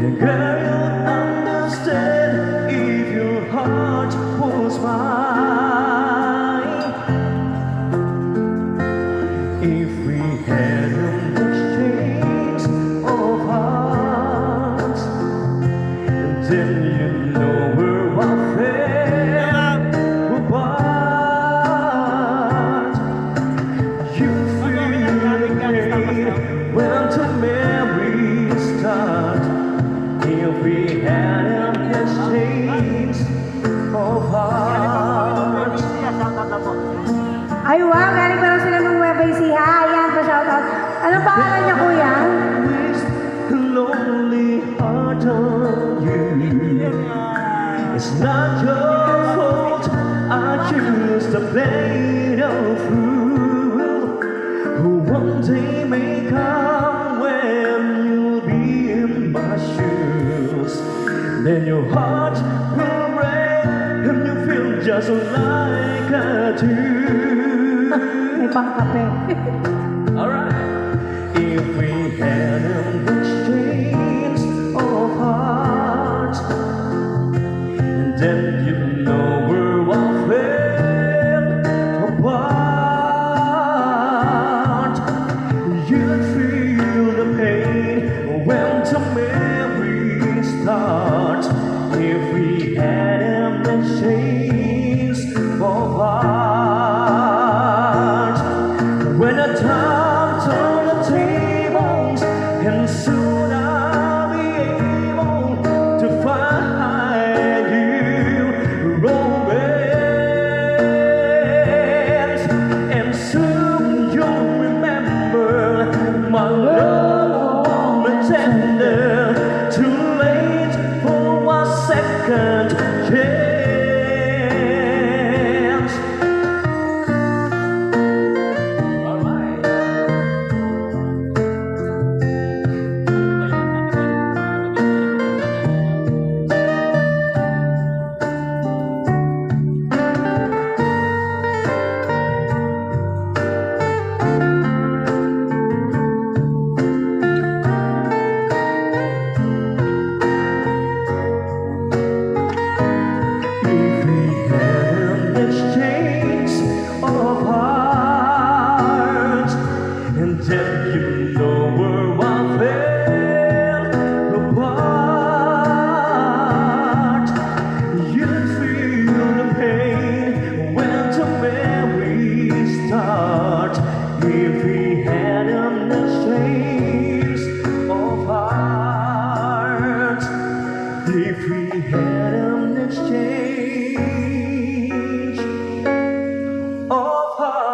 Girl, you'll understand if your heart was mine. If we had an exchange of hearts, then you know we're what fell apart. You feel the pain when the memories start. If we had an exchange of hearts. Ay, wow, galing pa lang sila ng Nueva Ecija. Ayan, pa-shoutout. Anong pangalan niya, kuya? With a lonely heart on you. It's not your fault. I choose to play the fool. Who one day may come when you'll be in my shoes. Then your heart will break and you feel just like I do. May pangkape. Alright. If we had an exchange of hearts, then you know we're all fell apart. You'd feel the pain when the memories start. If we had an exchange of hearts. When the time turn the tables, and soon I'll be able to find you romance, and soon you'll remember my love warm and tender. Too late for a second chance. Then you know we're all fell apart. You feel the pain when the memories start. If we had an exchange of hearts, if we had an exchange of hearts.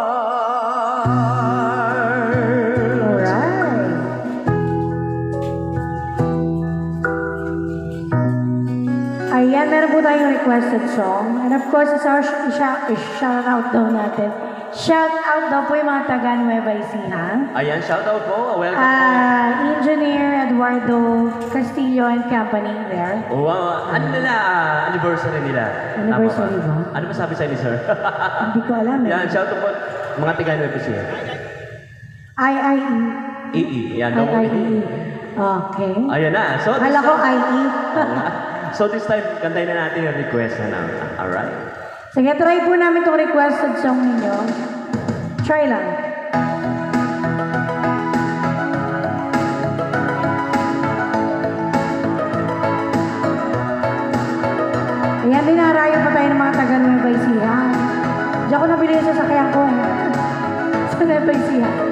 Ayan, meron po tayong requested song. And of course, it's our shout-out daw natin. Shout-out daw po yung mga taga Nueva Ecija. Ayan, shoutout po. Welcome po. Engineer Eduardo Castillo and Company there. Oh, ano nila, anniversary nila. Anniversary Tama ba? Ano masabi sa inyo, sir? Hindi ko alam eh. Yan, shoutout po. Mga tiga Nueva Ecija. IIE. Yan, no? IIE. Okay. Ayan na. So, Kala ko IE. So this time, kantayin na natin yung request na namin. Alright? Sige, try po namin itong requested song ninyo. Try lang. Ayan, dinarayo pa tayo ng mga taga Nueva Ecija. Diyan ko nabili sa sasakyan ko. Sa Nueva Ecija.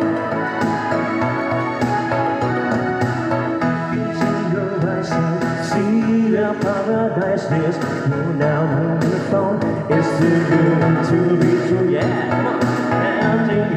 See the paradise this now.